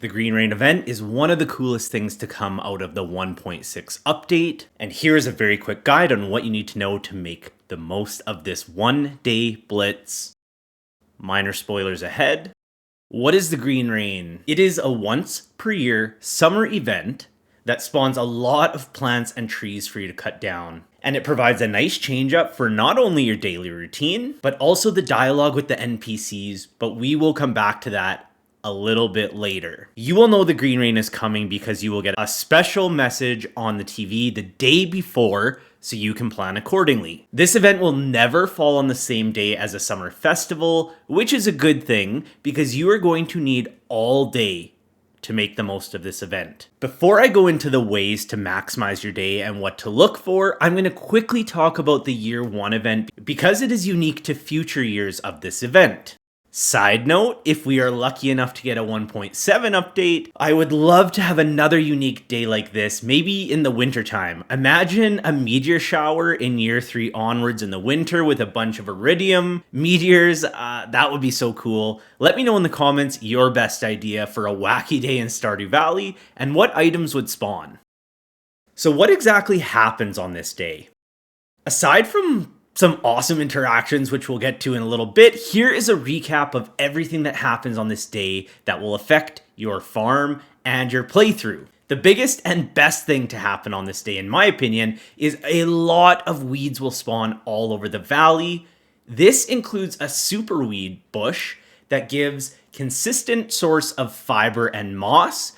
The Green Rain event is one of the coolest things to come out of the 1.6 update, and here is a very quick guide on what you need to know to make the most of this one-day blitz. Minor spoilers ahead. What is the Green Rain? It is a once-per-year summer event that spawns a lot of plants and trees for you to cut down. And it provides a nice change up for not only your daily routine, but also the dialogue with the NPCs, but we will come back to that a little bit later. You will know the Green Rain is coming because you will get a special message on the TV the day before so you can plan accordingly. This event will never fall on the same day as a summer festival, which is a good thing because you are going to need all day to make the most of this event. Before I go into the ways to maximize your day and what to look for, I'm going to quickly talk about the Year 1 event because it is unique to future years of this event. Side note, if we are lucky enough to get a 1.7 update, I would love to have another unique day like this, maybe in the wintertime. Imagine a meteor shower in Year 3 onwards in the winter with a bunch of iridium meteors. That would be so cool. Let me know in the comments your best idea for a wacky day in Stardew Valley and what items would spawn. So what exactly happens on this day? Aside from some awesome interactions, which we'll get to in a little bit, here is a recap of everything that happens on this day that will affect your farm and your playthrough. The biggest and best thing to happen on this day, in my opinion, is a lot of weeds will spawn all over the valley. This includes a superweed bush that gives consistent source of fiber and moss.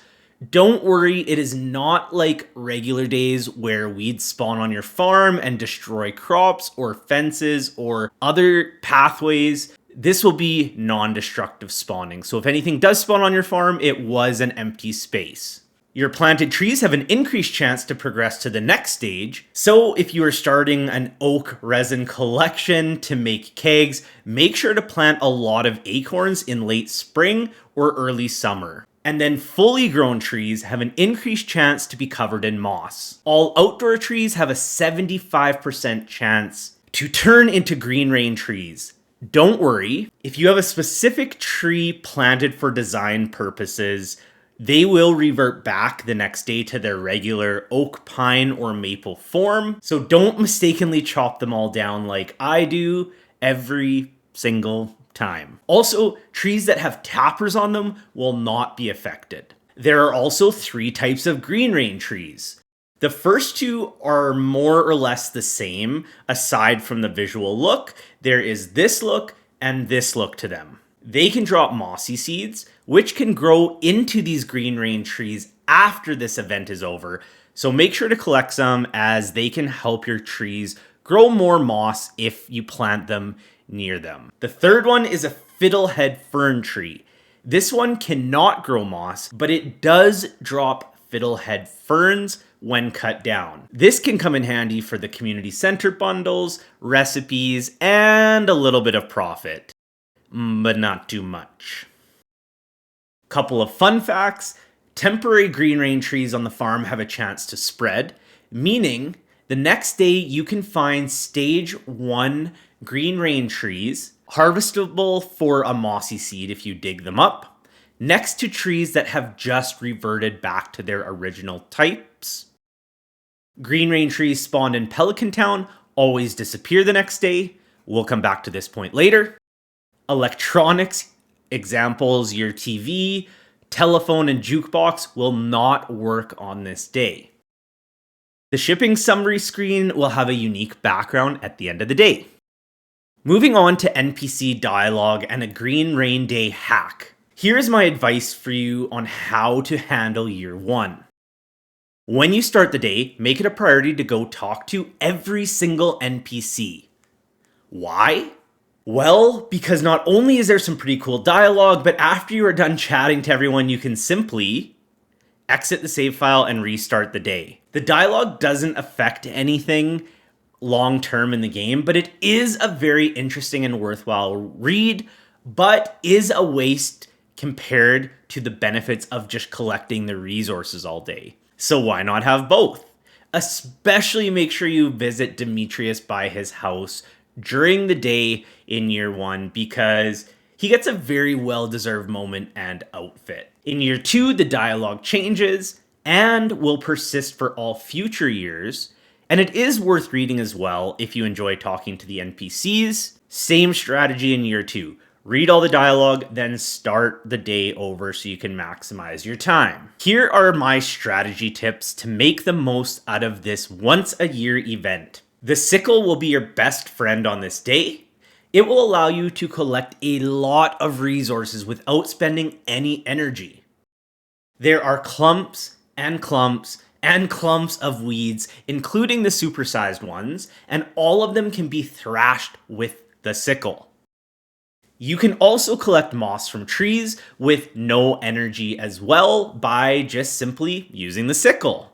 Don't worry, it is not like regular days where weeds spawn on your farm and destroy crops or fences or other pathways. This will be non-destructive spawning. So if anything does spawn on your farm, it was an empty space. Your planted trees have an increased chance to progress to the next stage. So if you are starting an oak resin collection to make kegs, make sure to plant a lot of acorns in late spring or early summer. And then fully grown trees have an increased chance to be covered in moss. All outdoor trees have a 75% chance to turn into Green Rain trees. Don't worry, if you have a specific tree planted for design purposes, they will revert back the next day to their regular oak, pine, or maple form. So don't mistakenly chop them all down like I do every single time. Also, trees that have tappers on them will not be affected. There are also 3 types of Green Rain trees. The first 2 are more or less the same, aside from the visual look. There is this look and this look to them. They can drop mossy seeds, which can grow into these Green Rain trees after this event is over. So make sure to collect some as they can help your trees grow more moss if you plant them near them. The third one is a Fiddlehead fern tree. This one cannot grow moss, but it does drop Fiddlehead ferns when cut down. This can come in handy for the community center bundles, recipes, and a little bit of profit, but not too much. Couple of fun facts. Temporary Green Rain trees on the farm have a chance to spread, meaning the next day you can find stage 1 Green Rain trees, harvestable for a mossy seed if you dig them up, next to trees that have just reverted back to their original types. Green Rain trees spawned in Pelican Town always disappear the next day. We'll come back to this point later. Electronics, examples your TV, telephone, and jukebox will not work on this day. The shipping summary screen will have a unique background at the end of the day. Moving on to NPC dialogue and a Green Rain Day hack. Here's my advice for you on how to handle Year 1. When you start the day, make it a priority to go talk to every single NPC. Why? Well, because not only is there some pretty cool dialogue, but after you are done chatting to everyone, you can simply exit the save file and restart the day. The dialogue doesn't affect anything long term in the game, but it is a very interesting and worthwhile read, but is a waste compared to the benefits of just collecting the resources all day. So why not have both? Especially make sure you visit Demetrius by his house during the day in Year 1 because he gets a very well-deserved moment and outfit. In year 2, the dialogue changes and will persist for all future years, and it is worth reading as well if you enjoy talking to the NPCs. Same strategy in year 2. Read all the dialogue, then start the day over so you can maximize your time. Here are my strategy tips to make the most out of this once a year event. The sickle will be your best friend on this day. It will allow you to collect a lot of resources without spending any energy. There are clumps and clumps and clumps of weeds, including the supersized ones, and all of them can be thrashed with the sickle. You can also collect moss from trees with no energy as well by just simply using the sickle.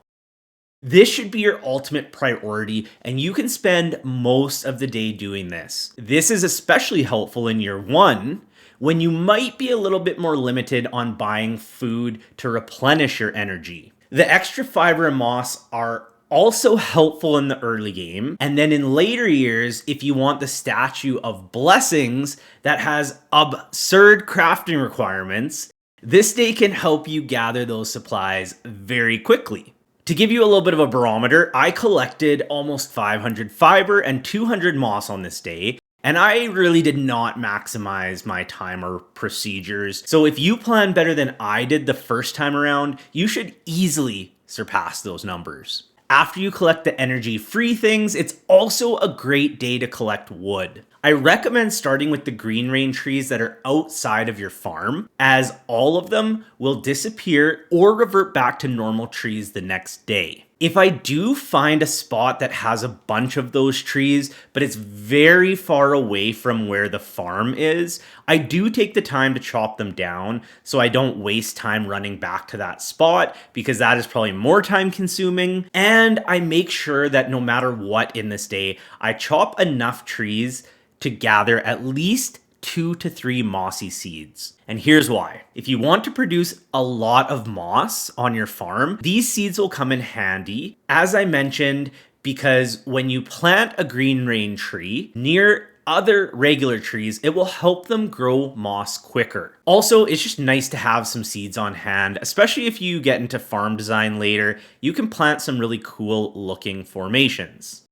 This should be your ultimate priority, and you can spend most of the day doing this. This is especially helpful in year 1, when you might be a little bit more limited on buying food to replenish your energy. The extra fiber and moss are also helpful in the early game, and then in later years, if you want the Statue of Blessings that has absurd crafting requirements, this day can help you gather those supplies very quickly. To give you a little bit of a barometer, I collected almost 500 fiber and 200 moss on this day, and I really did not maximize my time or procedures. So if you plan better than I did the first time around, you should easily surpass those numbers. After you collect the energy-free things, it's also a great day to collect wood. I recommend starting with the green rain trees that are outside of your farm, as all of them will disappear or revert back to normal trees the next day. If I do find a spot that has a bunch of those trees, but it's very far away from where the farm is, I do take the time to chop them down so I don't waste time running back to that spot, because that is probably more time consuming. And I make sure that no matter what in this day, I chop enough trees to gather at least 2 to 3 mossy seeds. And here's why. If you want to produce a lot of moss on your farm, these seeds will come in handy, as I mentioned, because when you plant a green rain tree near other regular trees, it will help them grow moss quicker. Also, it's just nice to have some seeds on hand, especially if you get into farm design later. You can plant some really cool looking formations.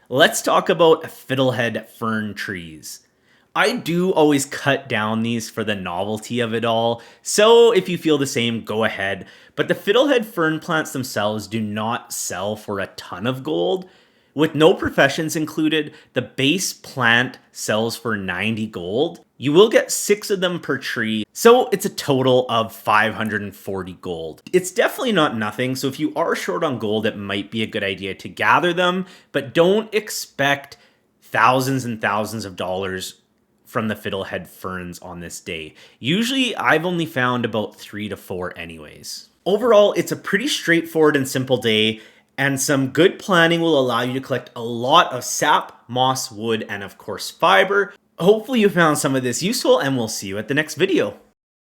Let's talk about Fiddlehead fern trees. I do always cut down these for the novelty of it all, so if you feel the same, go ahead. But the Fiddlehead fern plants themselves do not sell for a ton of gold. With no professions included, the base plant sells for 90 gold. You will get 6 of them per tree, so it's a total of 540 gold. It's definitely not nothing, so if you are short on gold, it might be a good idea to gather them, but don't expect thousands and thousands of dollars from the Fiddlehead ferns on this day. Usually, I've only found about 3 to 4 anyways. Overall, it's a pretty straightforward and simple day, and some good planning will allow you to collect a lot of sap, moss, wood, and of course fiber. Hopefully you found some of this useful, and we'll see you at the next video.